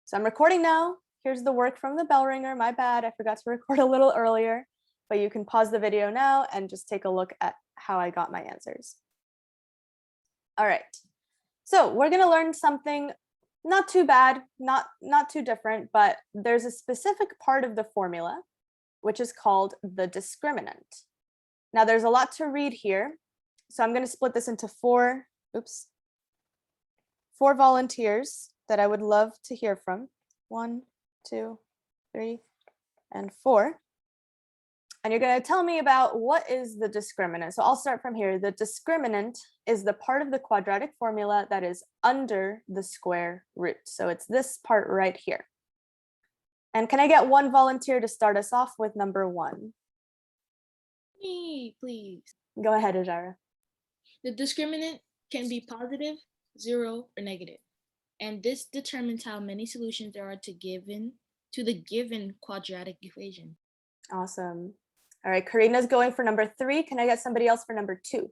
So I'm recording now. Here's the work from the bell ringer. My bad, I forgot to record a little earlier, but you can pause the video now and just take a look at how I got my answers. All right, so we're gonna learn something not too bad, not too different, but there's a specific part of the formula, which is called the discriminant. Now there's a lot to read here, so I'm gonna split this into four volunteers that I would love to hear from. 1, 2, 3, and 4. And you're going to tell me about what is the discriminant. So I'll start from here. The discriminant is the part of the quadratic formula that is under the square root. So it's this part right here. And can I get one volunteer to start us off with number 1? Me, please. Go ahead, Ajara. The discriminant can be positive, 0, or negative. And this determines how many solutions there are to the given quadratic equation. Awesome. All right, Karina's going for number 3. Can I get somebody else for number 2?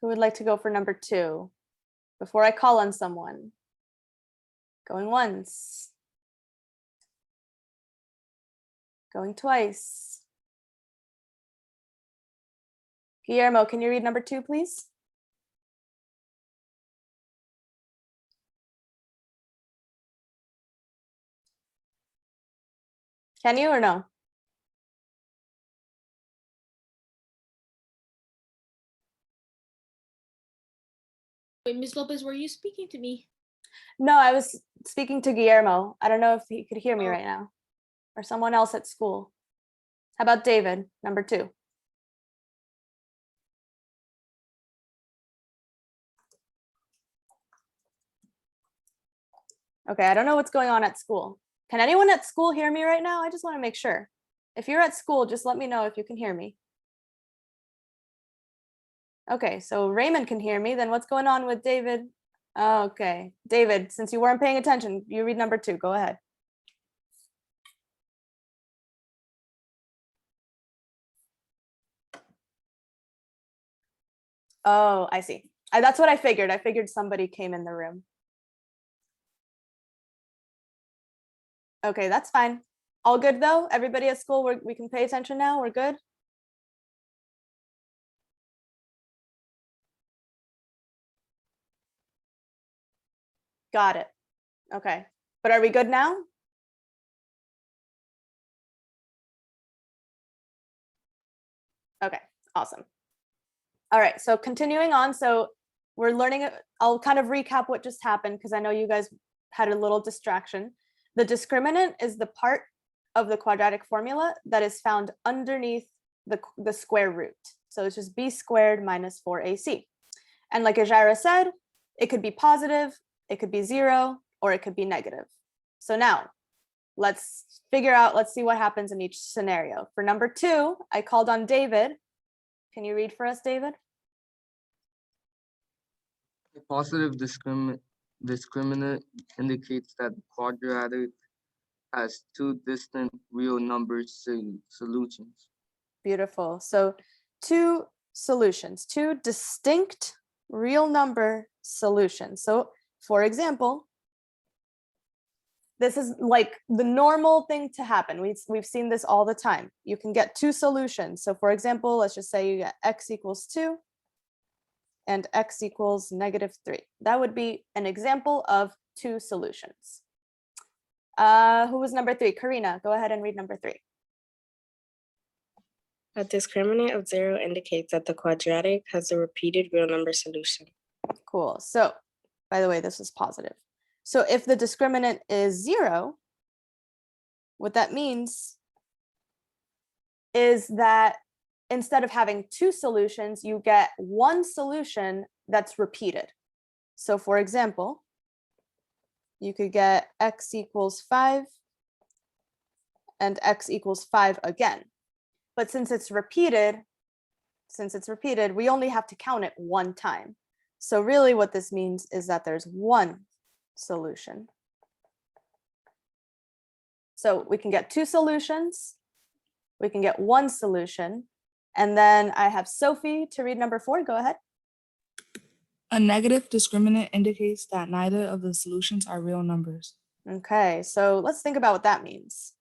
Who would like to go for number 2 before I call on someone? Going once. Going twice. Guillermo, can you read number 2, please? Can you or no? Wait, Ms. Lopez, were you speaking to me? No, I was speaking to Guillermo. I don't know if he could hear me right now, or someone else at school. How about David, number 2? Okay, I don't know what's going on at school. Can anyone at school hear me right now? I just want to make sure. If you're at school, just let me know if you can hear me. Okay, so Raymond can hear me. Then what's going on with David? Okay, David, since you weren't paying attention, you read number 2. Go ahead. Oh, I see. That's what I figured. I figured somebody came in the room. Okay, that's fine. All good though? Everybody at school, we can pay attention now? We're good? Got it. Okay, but are we good now? Okay, awesome. All right, so continuing on. So we're learning, I'll kind of recap what just happened because I know you guys had a little distraction. The discriminant is the part of the quadratic formula that is found underneath the square root. So it's just b squared minus 4ac. And like Ajara said, it could be positive, it could be 0, or it could be negative. So now let's see what happens in each scenario. For number 2, I called on David. Can you read for us, David? A positive discriminant indicates that the quadratic has 2 distant real number solutions. Beautiful. So 2 solutions, 2 distinct real number solutions. So for example, this is like the normal thing to happen. We've seen this all the time. You can get 2 solutions. So for example, let's just say you get x equals 2 and x equals -3. That would be an example of 2 solutions. Who was number 3? Karina, go ahead and read number 3. A discriminant of 0 indicates that the quadratic has a repeated real number solution. Cool. So, by the way, this is positive. So if the discriminant is 0, what that means is that instead of having 2 solutions, you get 1 solution that's repeated. So for example, you could get x equals 5 and x equals 5 again. But since it's repeated, we only have to count it 1 time. So really what this means is that there's 1 solution. So we can get 2 solutions we can get one solution. And then I have Sophie to read number 4. Go ahead. A negative discriminant indicates that neither of the solutions are real numbers. Okay, so let's think about what that means.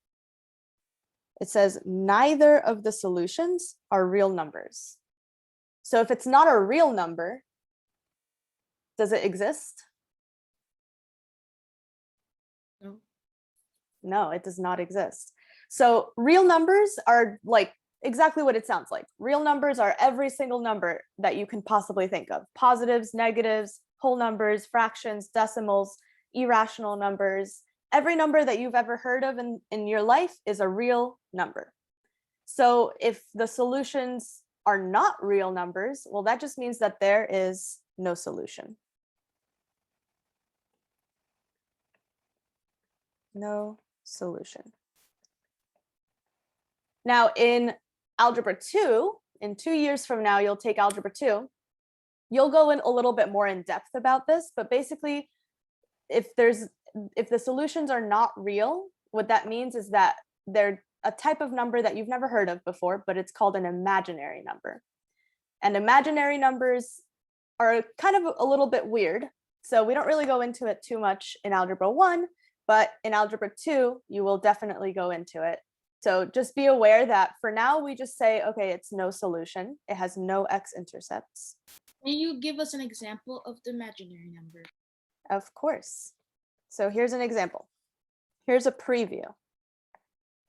It says neither of the solutions are real numbers. So if it's not a real number, does it exist? No. No, it does not exist. So real numbers are like exactly what it sounds like. Real numbers are every single number that you can possibly think of. Positives, negatives, whole numbers, fractions, decimals, irrational numbers. Every number that you've ever heard of in your life is a real number. So if the solutions are not real numbers, well, that just means that there is no solution. No solution. Now in Algebra 2, in 2 years from now, you'll take Algebra 2. You'll go in a little bit more in depth about this, but basically, if the solutions are not real, what that means is that they're a type of number that you've never heard of before, but it's called an imaginary number. And imaginary numbers are kind of a little bit weird. So we don't really go into it too much in Algebra 1, but in Algebra 2, you will definitely go into it. So just be aware that for now, we just say, okay, it's no solution. It has no x-intercepts. Can you give us an example of the imaginary number? Of course. So here's an example. Here's a preview.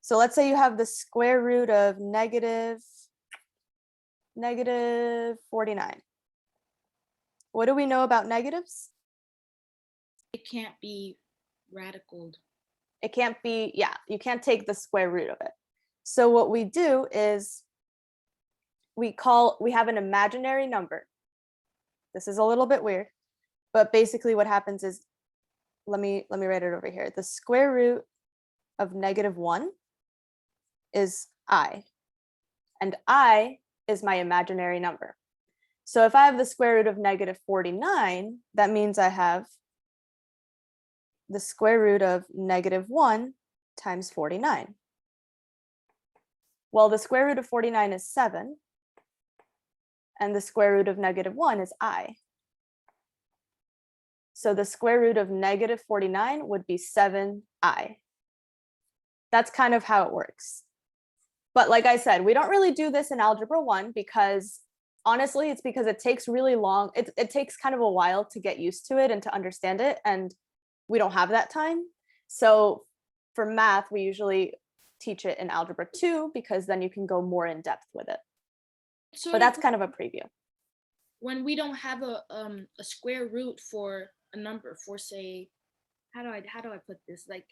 So let's say you have the square root of negative 49. What do we know about negatives? It can't be radicaled. It can't be, yeah, you can't take the square root of it. So what we do is we have an imaginary number. This is a little bit weird, but basically what happens is, let me write it over here. The square root of -1 is I, and I is my imaginary number. So if I have the square root of -49, that means I have the square root of -1 times 49. Well, the square root of 49 is 7, and the square root of -1 is I. So the square root of -49 would be 7i. That's kind of how it works. But like I said, we don't really do this in Algebra 1 because honestly, it's because it takes really long. It takes kind of a while to get used to it and to understand it. And we don't have that time. So for math, we usually teach it in Algebra 2 because then you can go more in depth with it. But that's kind of a preview. When we don't have a square root for a number, for say, how do I put this? Like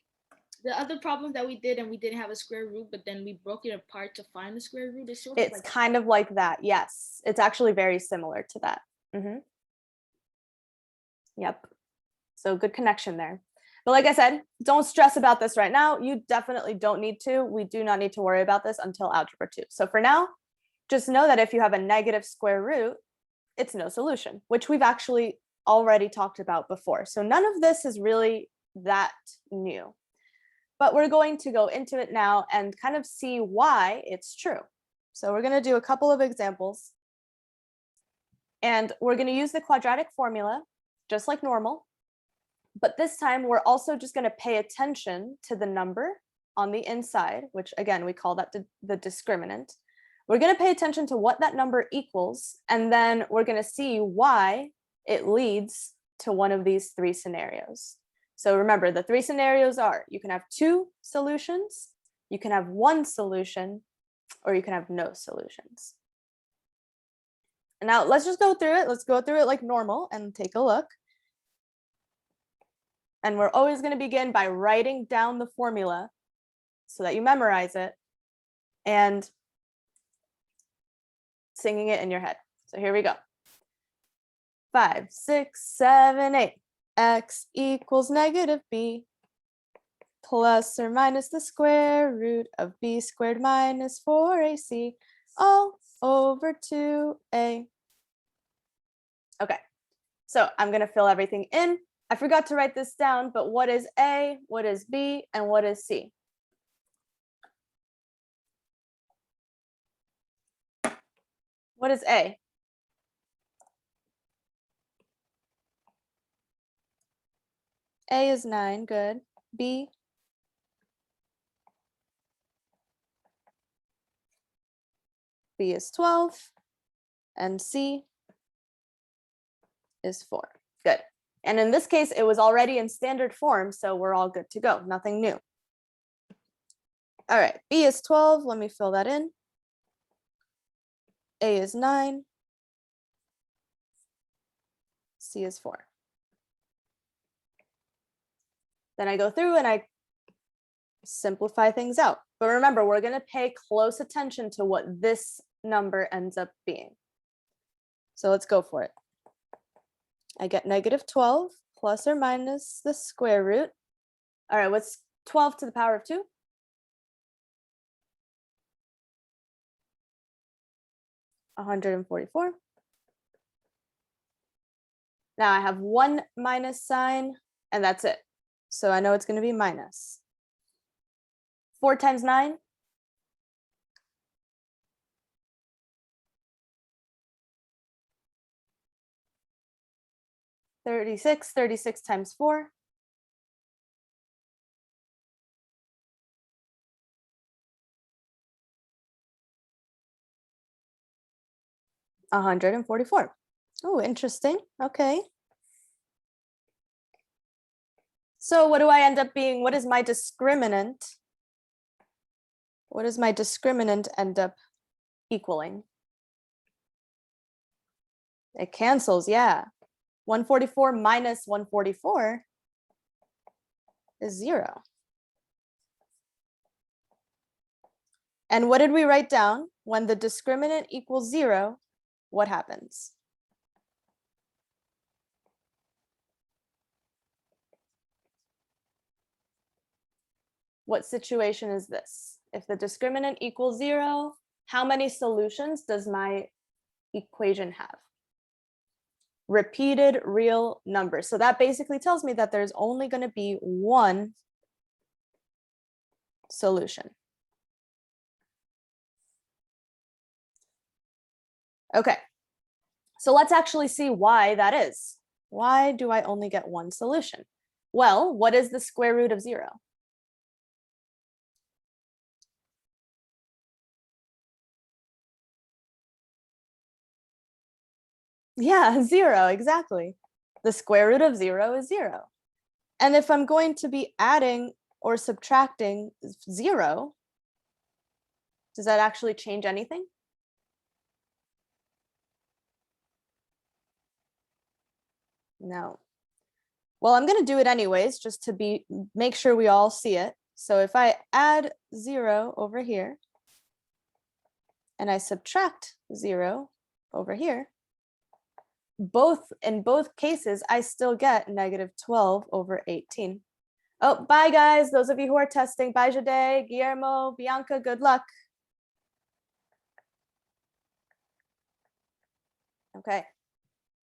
the other problems that we did and we didn't have a square root, but then we broke it apart to find the square root. It's sort of It's kind of like that. Yes, it's actually very similar to that. Yep. So good connection there. But like I said, don't stress about this right now. You definitely don't need to. We do not need to worry about this until Algebra 2. So for now, just know that if you have a negative square root, it's no solution, which we've actually already talked about before. So none of this is really that new. But we're going to go into it now and kind of see why it's true. So we're going to do a couple of examples. And we're going to use the quadratic formula, just like normal. But this time, we're also just going to pay attention to the number on the inside, which again, we call that the discriminant. We're going to pay attention to what that number equals, and then we're going to see why it leads to one of these 3 scenarios. So remember, the 3 scenarios are, you can have 2 solutions, you can have 1 solution, or you can have no solutions. And now let's just go through it. Let's go through it like normal and take a look. And we're always going to begin by writing down the formula so that you memorize it and singing it in your head. So here we go. 5, 6, 7, 8. X equals -b plus or minus the square root of b squared minus 4ac all over 2a. Okay, so I'm going to fill everything in. I forgot to write this down, but what is A, what is B, and what is C? What is A? A is 9, good. B? B is 12. And C is 4. Good. And in this case, it was already in standard form, so we're all good to go. Nothing new. All right, B is 12. Let me fill that in. A is 9. C is 4. Then I go through and I simplify things out. But remember, we're going to pay close attention to what this number ends up being. So let's go for it. I get negative 12 plus or minus the square root. All right, what's 12 to the power of 2? 144. Now I have one minus sign, and that's it. So I know it's going to be minus. 4 times 9? 36. 36 times 4? 144. Oh, interesting. Okay. So what do I end up being? What is my discriminant? What does my discriminant end up equaling? It cancels, yeah. 144 minus 144 is 0. And what did we write down? When the discriminant equals 0, what happens? What situation is this? If the discriminant equals 0, how many solutions does my equation have? Repeated real numbers. So that basically tells me that there's only going to be one solution. Okay, so let's actually see why that is. Why do I only get one solution? Well, what is the square root of 0? Yeah, 0, exactly. The square root of 0 is 0. And if I'm going to be adding or subtracting 0, does that actually change anything? No. Well, I'm going to do it anyways, just to make sure we all see it. So if I add 0 over here, and I subtract 0 over here, in both cases, I still get negative 12 over 18. Oh, bye guys. Those of you who are testing, bye Jade, Guillermo, Bianca, good luck. Okay.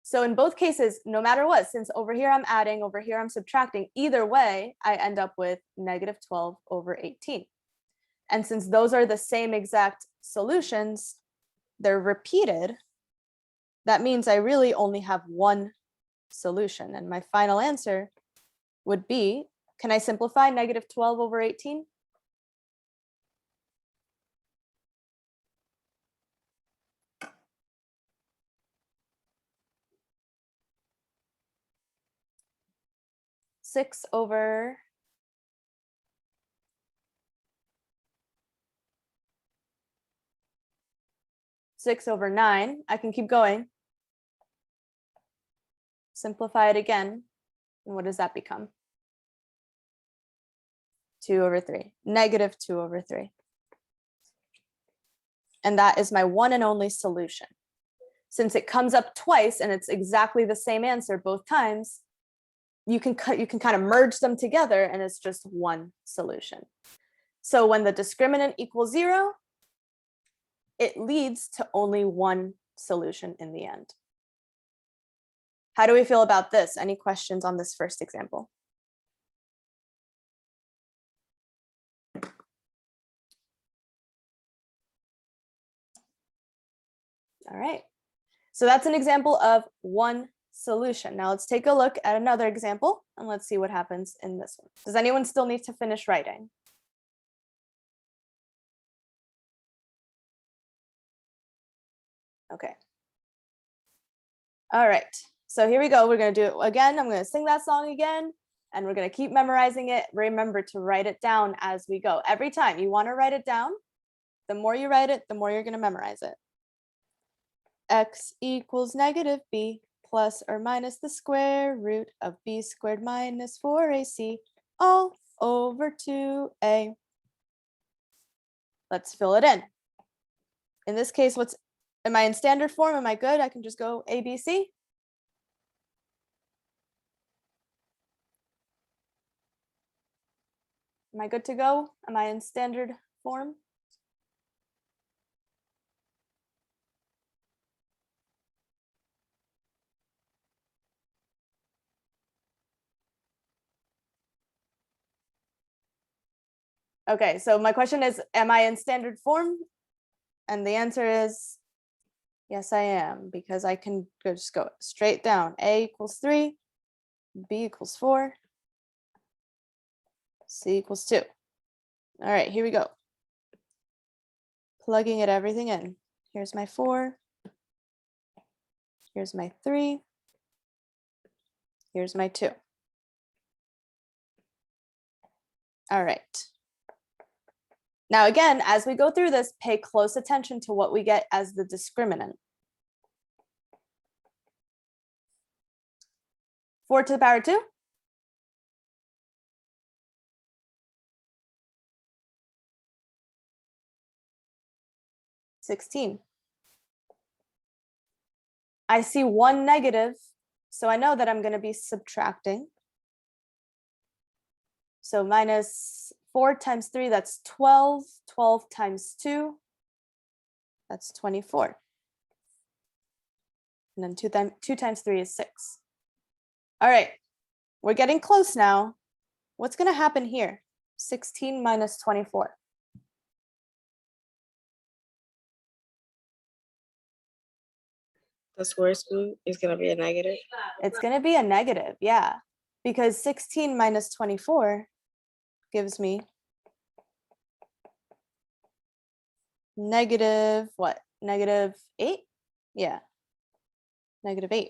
So in both cases, no matter what, since over here I'm adding, over here I'm subtracting, either way, I end up with negative 12 over 18. And since those are the same exact solutions, they're repeated, that means I really only have one solution. And my final answer would be, can I simplify negative 12 over 18? Six over 9. I can keep going. Simplify it again. And what does that become? 2 over 3. Negative 2 over 3. And that is my one and only solution. Since it comes up twice and it's exactly the same answer both times, you can kind of merge them together and it's just one solution. So when the discriminant equals 0, it leads to only one solution in the end. How do we feel about this? Any questions on this first example? All right. So that's an example of one solution. Now let's take a look at another example and let's see what happens in this one. Does anyone still need to finish writing? Okay. All right. So here we go. We're going to do it again. I'm going to sing that song again and we're going to keep memorizing it. Remember to write it down as we go. Every time you want to write it down, the more you write it, the more you're going to memorize it. X equals negative b plus or minus the square root of b squared minus 4ac all over 2a. Let's fill it in. In this case, am I in standard form? Am I good? I can just go A, B, C. Am I good to go? Am I in standard form? Okay, so my question is, am I in standard form? And the answer is, yes, I am, because I can just go straight down. A equals 3, B equals 4, C equals 2. All right, here we go. Plugging everything in. Here's my 4. Here's my 3. Here's my 2. All right. Now, again, as we go through this, pay close attention to what we get as the discriminant. 4 to the power 2. (16). I see one negative, so I know that I'm going to be subtracting. So minus 4 times 3, that's 12. 12 times 2, that's 24. And then 2 times 3 is 6. All right, we're getting close now. What's going to happen here? 16 minus 24. The square root is going to be a negative. It's going to be a negative, yeah, because 16 minus 24 gives me negative what? Negative 8? Yeah, negative 8.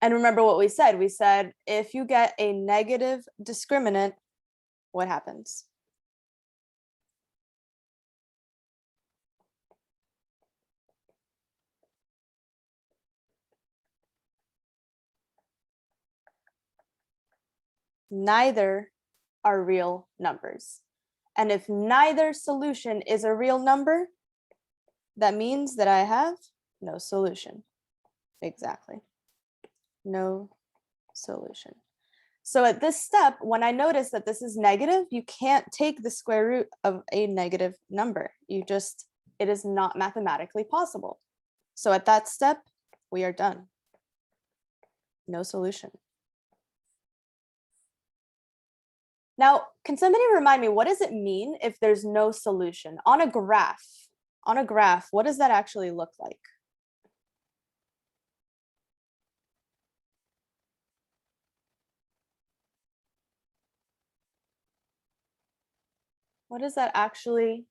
And remember what we said. We said if you get a negative discriminant, what happens? Neither are real numbers. And if neither solution is a real number, that means that I have no solution. Exactly. No solution. So at this step, when I notice that this is negative, you can't take the square root of a negative number. It is not mathematically possible. So at that step, we are done. No solution. Now, can somebody remind me, what does it mean if there's no solution? On a graph, what does that actually look like? What does that actually?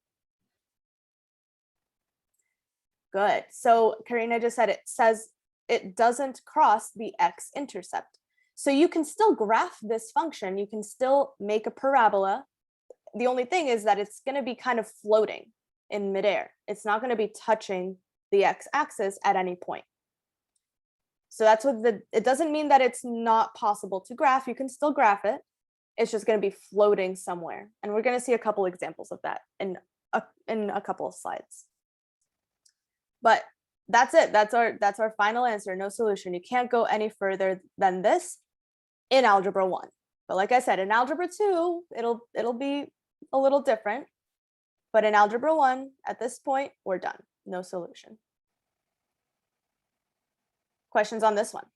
Good. So Karina just said it says it doesn't cross the x-intercept. So you can still graph this function. You can still make a parabola. The only thing is that it's going to be kind of floating in midair. It's not going to be touching the x-axis at any point. So that's what it doesn't mean that it's not possible to graph. You can still graph it. It's just going to be floating somewhere. And we're going to see a couple examples of that in a couple of slides. But that's it. That's our final answer. No solution. You can't go any further than this in algebra 1. But like I said, in algebra 2, it'll be a little different. But in algebra 1, at this point, we're done. No solution. Questions on this one?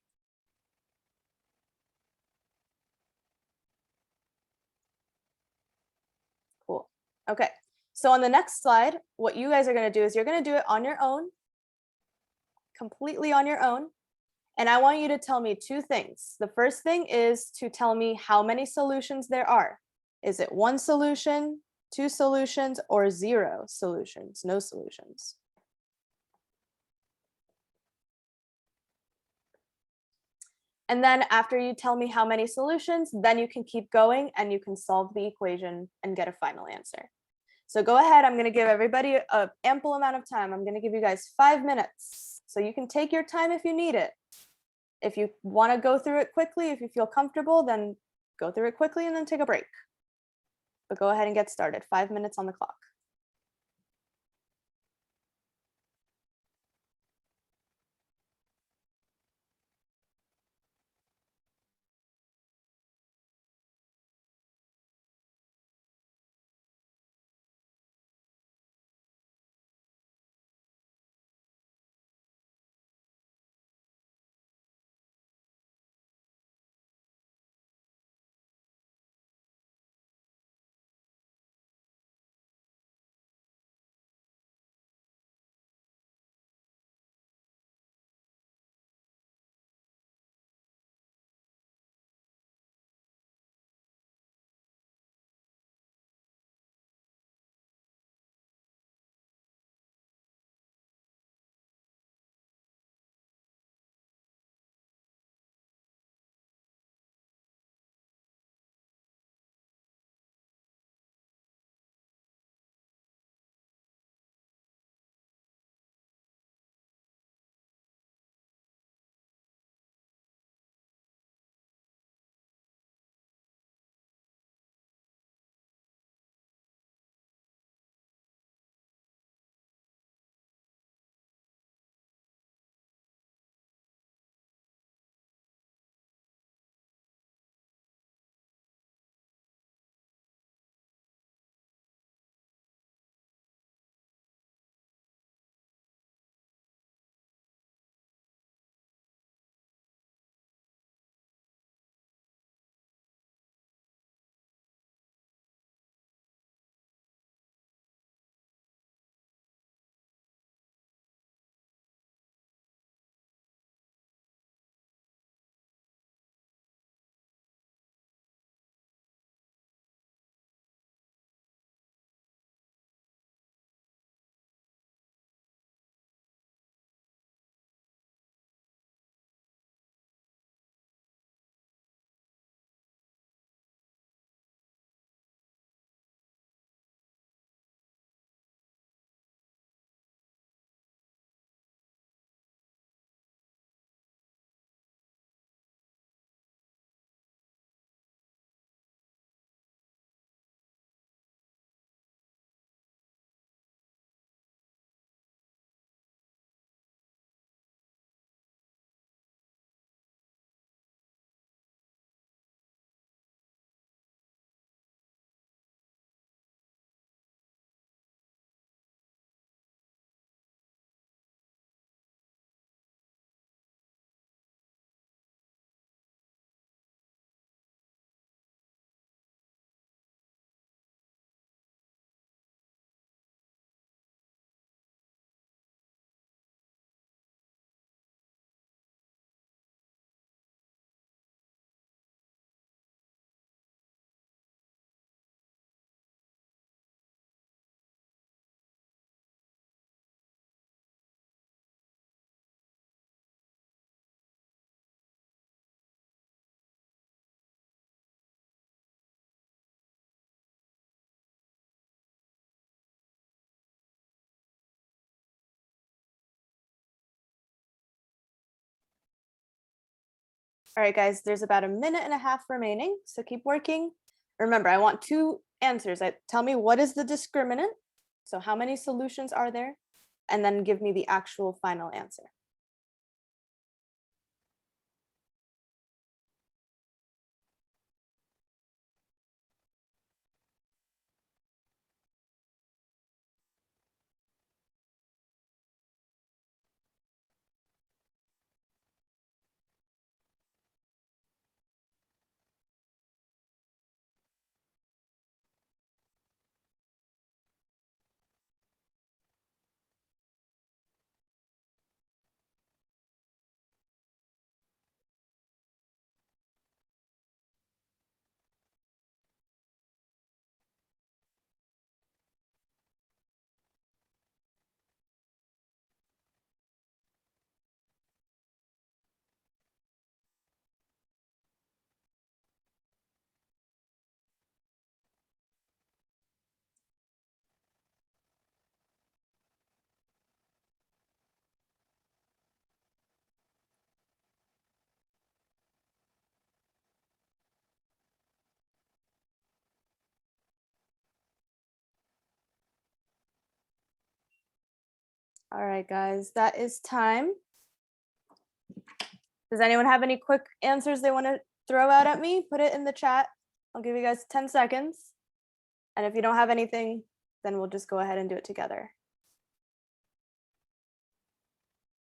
Cool. Okay. So on the next slide, what you guys are going to do is you're going to do it on your own, completely on your own. And I want you to tell me two things. The first thing is to tell me how many solutions there are. Is it one solution, two solutions, or zero solutions, no solutions? And then after you tell me how many solutions, then you can keep going and you can solve the equation and get a final answer. So go ahead, I'm gonna give everybody an ample amount of time. I'm gonna give you guys 5 minutes. So you can take your time if you need it. If you wanna go through it quickly, if you feel comfortable, then go through it quickly and then take a break. But go ahead and get started, 5 minutes on the clock. All right, guys, there's about a minute and a half remaining, so keep working. Remember, I want two answers. Tell me what is the discriminant, so how many solutions are there, and then give me the actual final answer. All right, guys, that is time. Does anyone have any quick answers they want to throw out at me? Put it in the chat. I'll give you guys 10 seconds. And if you don't have anything, then we'll just go ahead and do it together.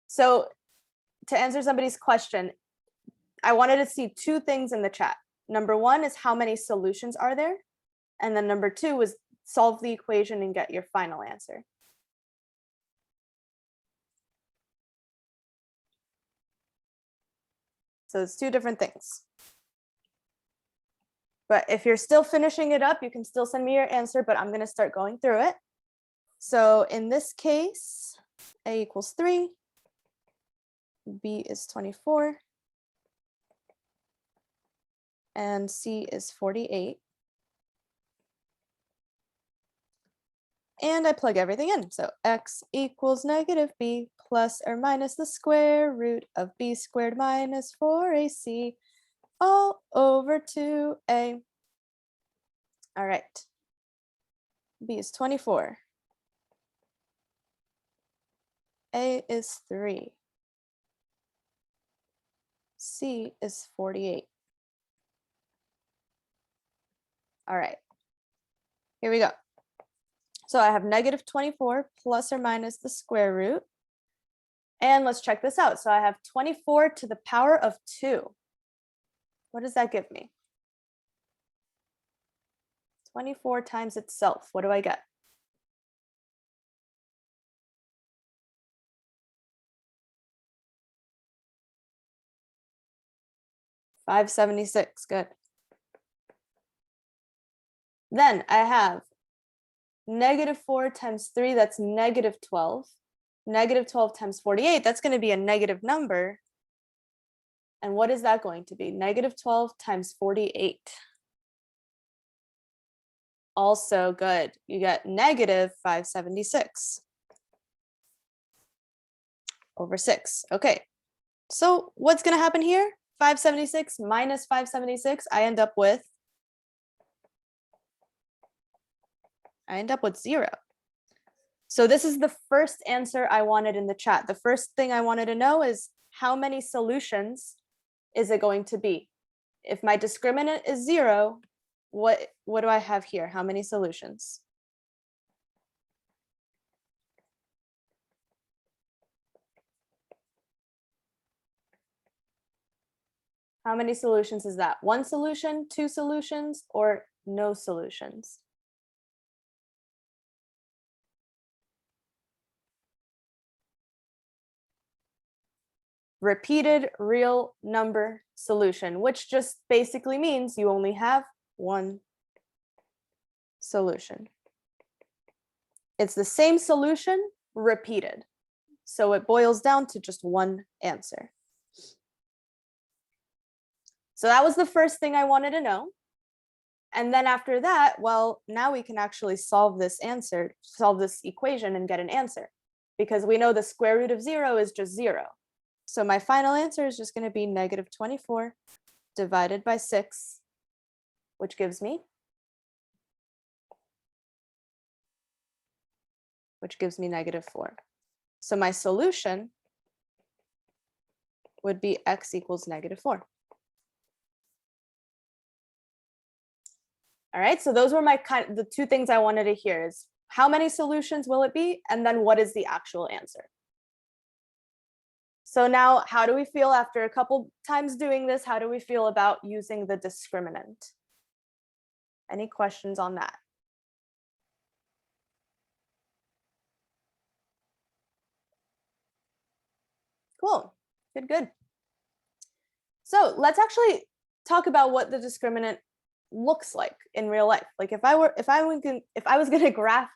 So to answer somebody's question, I wanted to see two things in the chat. Number one is how many solutions are there? And then number two was solve the equation and get your final answer. So it's two different things. But if you're still finishing it up, you can still send me your answer, but I'm going to start going through it. So in this case, A equals 3, B is 24, and C is 48. And I plug everything in. So x equals negative b plus or minus the square root of b squared minus 4ac all over 2a. All right. B is 24. A is 3. C is 48. All right. Here we go. So I have negative 24 plus or minus the square root. And let's check this out. So I have 24 to the power of 2. What does that give me? 24 times itself. What do I get? $576. Good. Then I have negative 4 times 3, that's negative 12. Negative 12 times 48, that's going to be a negative number. And what is that going to be? Negative 12 times 48. Also good. You get negative 576 over 6. Okay. So what's going to happen here? 576 minus 576, I end up with 0. So this is the first answer I wanted in the chat. The first thing I wanted to know is how many solutions is it going to be? If my discriminant is 0, what do I have here? How many solutions? How many solutions is that? 1 solution, 2 solutions, or no solutions? Repeated real number solution, which just basically means you only have 1 solution. It's the same solution repeated. So it boils down to just 1 answer. So that was the first thing I wanted to know. And then after that, well, now we can actually solve this equation and get an answer, because we know the square root of 0 is just 0. So my final answer is just going to be negative 24 divided by 6, which gives me negative 4. So my solution would be x equals negative 4. All right, so those were the 2 things I wanted to hear is how many solutions will it be? And then what is the actual answer? So now how do we feel after a couple times doing this? How do we feel about using the discriminant? Any questions on that? Cool, good. So let's actually talk about what the discriminant looks like in real life. Like if I was going to graph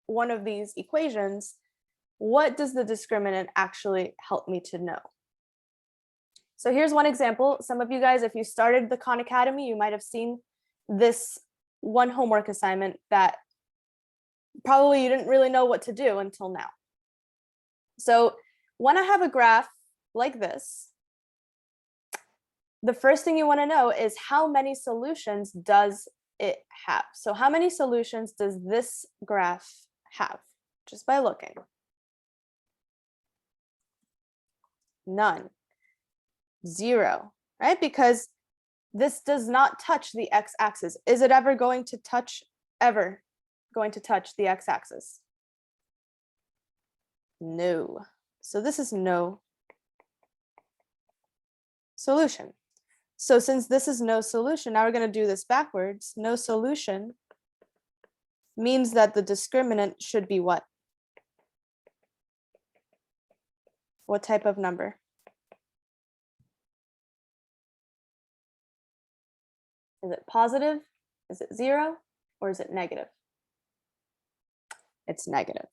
one of these equations, what does the discriminant actually help me to know? So here's one example. Some of you guys, if you started the Khan Academy, you might have seen this one homework assignment that probably you didn't really know what to do until now. So when I have a graph like this, the first thing you want to know is how many solutions does it have? So how many solutions does this graph have? Just by looking. None. 0, right? Because this does not touch the x-axis. Is it ever going to touch the x-axis? No. So this is no solution. So since this is no solution, now we're going to do this backwards. No solution means that the discriminant should be what? What type of number? Is it positive? Is it 0? Or is it negative? It's negative.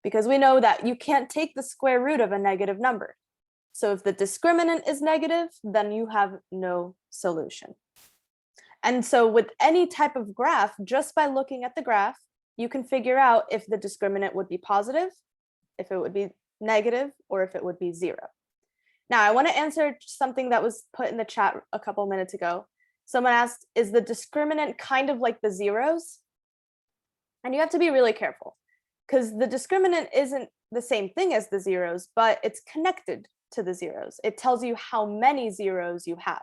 Because we know that you can't take the square root of a negative number. So if the discriminant is negative, then you have no solution. And so with any type of graph, just by looking at the graph, you can figure out if the discriminant would be positive, if it would be negative, or if it would be 0. Now, I want to answer something that was put in the chat a couple minutes ago. Someone asked, is the discriminant kind of like the zeros? And you have to be really careful because the discriminant isn't the same thing as the zeros, but it's connected to the zeros. It tells you how many zeros you have.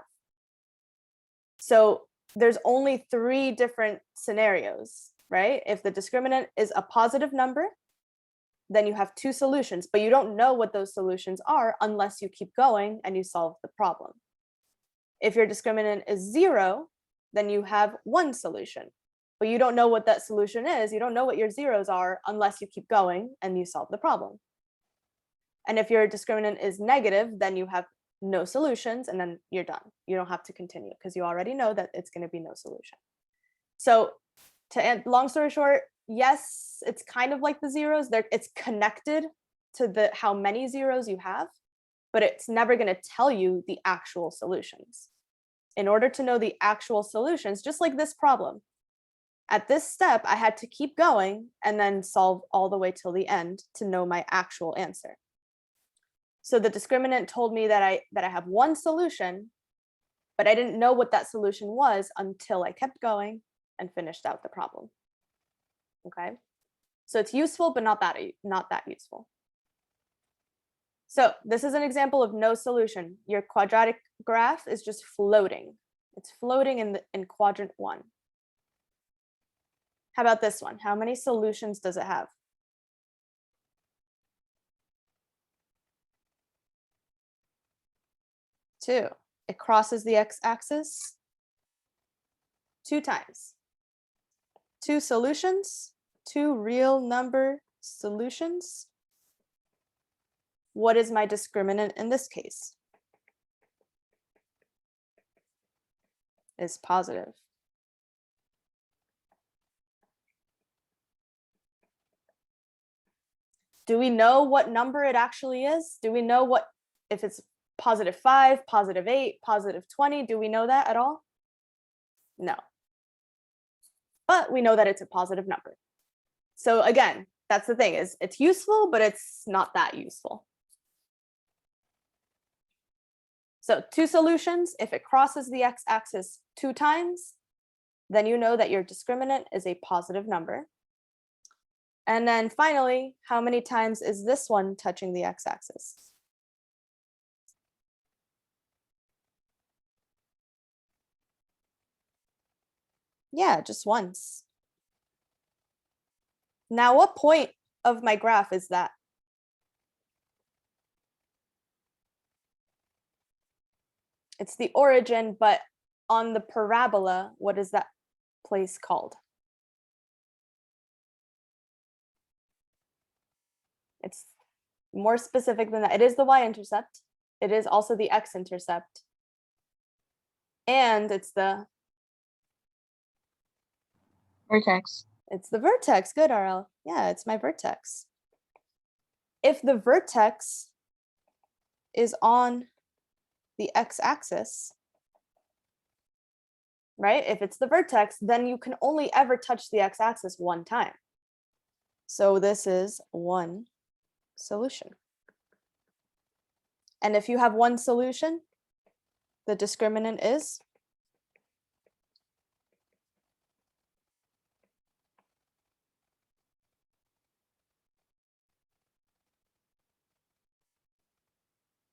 So there's only 3 different scenarios, right? If the discriminant is a positive number, then you have 2 solutions, but you don't know what those solutions are unless you keep going and you solve the problem. If your discriminant is 0, then you have 1 solution, but you don't know what that solution is. You don't know what your zeros are unless you keep going and you solve the problem. And if your discriminant is negative, then you have no solutions and then you're done. You don't have to continue because you already know that it's going to be no solution. So to end, long story short, yes, it's kind of like the zeros. It's connected to how many zeros you have, but it's never going to tell you the actual solutions. In order to know the actual solutions, just like this problem, at this step, I had to keep going and then solve all the way till the end to know my actual answer. So the discriminant told me that I have 1 solution, but I didn't know what that solution was until I kept going and finished out the problem. Okay, so it's useful, but not that useful. So this is an example of no solution. Your quadratic graph is just floating. It's floating in quadrant 1. How about this one? How many solutions does it have? 2. It crosses the x-axis 2 times. 2 solutions, 2 real number solutions. What is my discriminant in this case? Is positive. Do we know what number it actually is? Do we know what, if it's +5, +8, +20, do we know that at all? No. But we know that it's a positive number. So again, that's the thing, is it's useful, but it's not that useful. So 2 solutions, if it crosses the x-axis 2 times, then you know that your discriminant is a positive number. And then finally, how many times is this one touching the x-axis? Yeah, just once. Now, what point of my graph is that? It's the origin, but on the parabola, what is that place called? It's more specific than that. It is the y-intercept. It is also the x-intercept. And it's the Vertex. It's the vertex. Good, RL. Yeah, it's my vertex. If the vertex is on the x-axis, right? If it's the vertex, then you can only ever touch the x-axis 1 time. So this is 1 solution. And if you have 1 solution, the discriminant is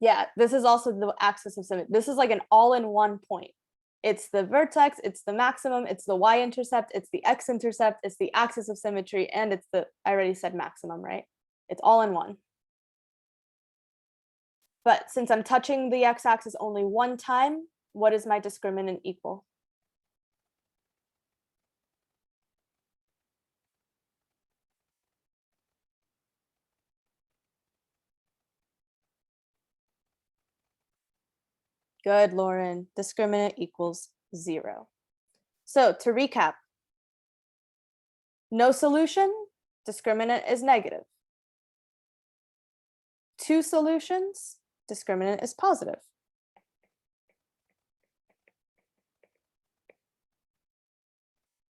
Yeah, this is also the axis of symmetry. This is like an all-in-one point. It's the vertex, it's the maximum, it's the y-intercept, it's the x-intercept, it's the axis of symmetry, and it's the, I already said maximum, right? It's all in one. But since I'm touching the x-axis only one time, what is my discriminant equal? Good, Lauren. Discriminant equals 0. So to recap, no solution, discriminant is negative. 2 solutions, discriminant is positive.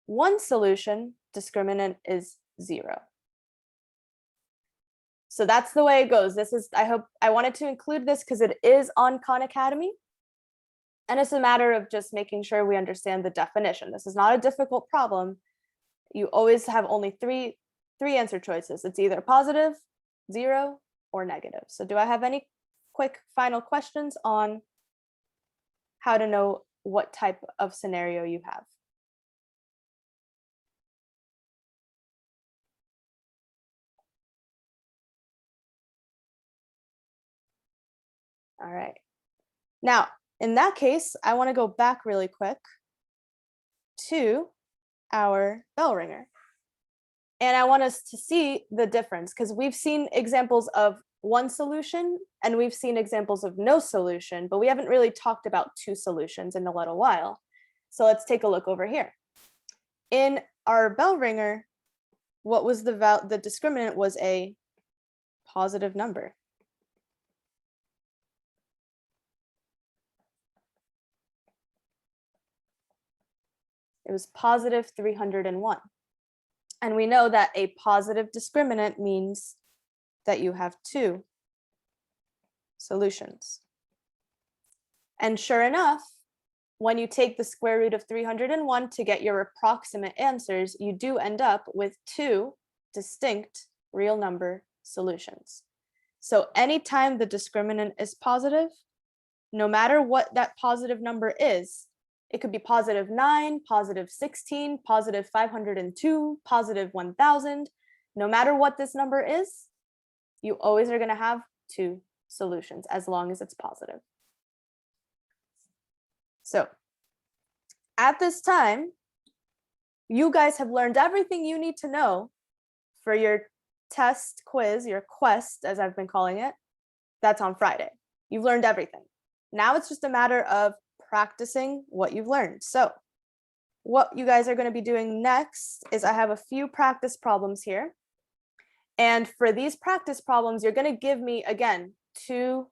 1 solution, discriminant is 0. So that's the way it goes. This is, I wanted to include this because it is on Khan Academy. And it's a matter of just making sure we understand the definition. This is not a difficult problem. You always have only three answer choices. It's either positive, 0, or negative. So do I have any quick final questions on how to know what type of scenario you have? All right. Now, in that case, I want to go back really quick to our bell ringer. And I want us to see the difference because we've seen examples of 1 solution and we've seen examples of no solution, but we haven't really talked about 2 solutions in a little while. So let's take a look over here. In our bell ringer, what was the discriminant was a positive number. It was positive 301. And we know that a positive discriminant means that you have 2 solutions. And sure enough, when you take the square root of 301 to get your approximate answers, you do end up with 2 distinct real number solutions. So anytime the discriminant is positive, no matter what that positive number is, it could be positive 9, positive 16, positive 502, positive 1000. No matter what this number is, you always are going to have 2 solutions as long as it's positive. So at this time, you guys have learned everything you need to know for your test quiz, your quest, as I've been calling it. That's on Friday. You've learned everything. Now it's just a matter of practicing what you've learned. So what you guys are going to be doing next is I have a few practice problems here. And for these practice problems, you're going to give me, again, 2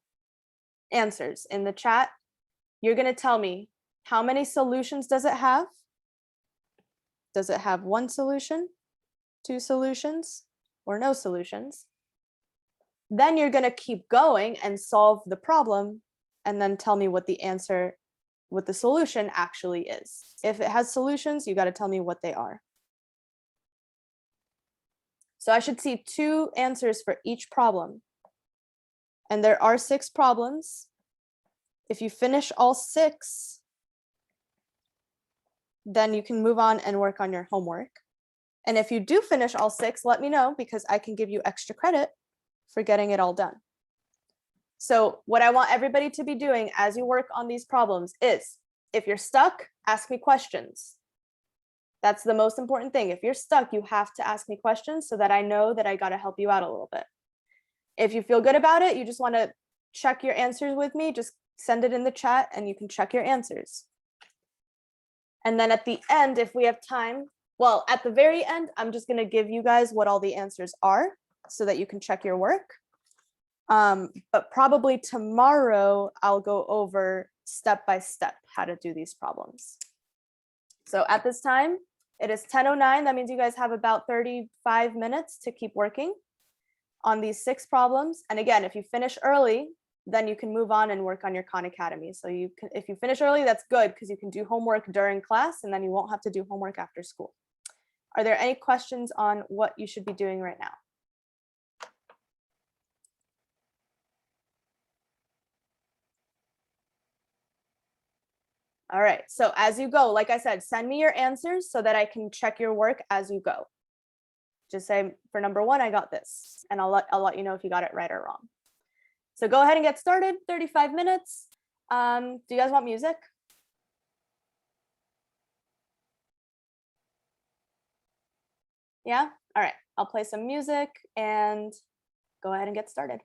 answers in the chat. You're going to tell me how many solutions does it have? Does it have 1 solution, 2 solutions, or no solutions? Then you're going to keep going and solve the problem and then tell me what the answer, what the solution actually is. If it has solutions, you got to tell me what they are. So I should see 2 answers for each problem. And there are 6 problems. If you finish all 6, then you can move on and work on your homework. And if you do finish all 6, let me know because I can give you extra credit for getting it all done. So what I want everybody to be doing as you work on these problems is, if you're stuck, ask me questions. That's the most important thing. If you're stuck, you have to ask me questions so that I know that I got to help you out a little bit. If you feel good about it, you just want to check your answers with me, just send it in the chat and you can check your answers. And then at the end, if we have time, well, at the very end, I'm just going to give you guys what all the answers are so that you can check your work. But probably tomorrow, I'll go over step by step how to do these problems. So at this time, it is 10:09. That means you guys have about 35 minutes to keep working on these 6 problems. And again, if you finish early, then you can move on and work on your Khan Academy. So you can, if you finish early, that's good because you can do homework during class and then you won't have to do homework after school. Are there any questions on what you should be doing right now? All right, so as you go, like I said, send me your answers so that I can check your work as you go. Just say, for number 1, I got this, and I'll let you know if you got it right or wrong. So go ahead and get started, 35 minutes. Do you guys want music? Yeah? All right, I'll play some music and go ahead and get started.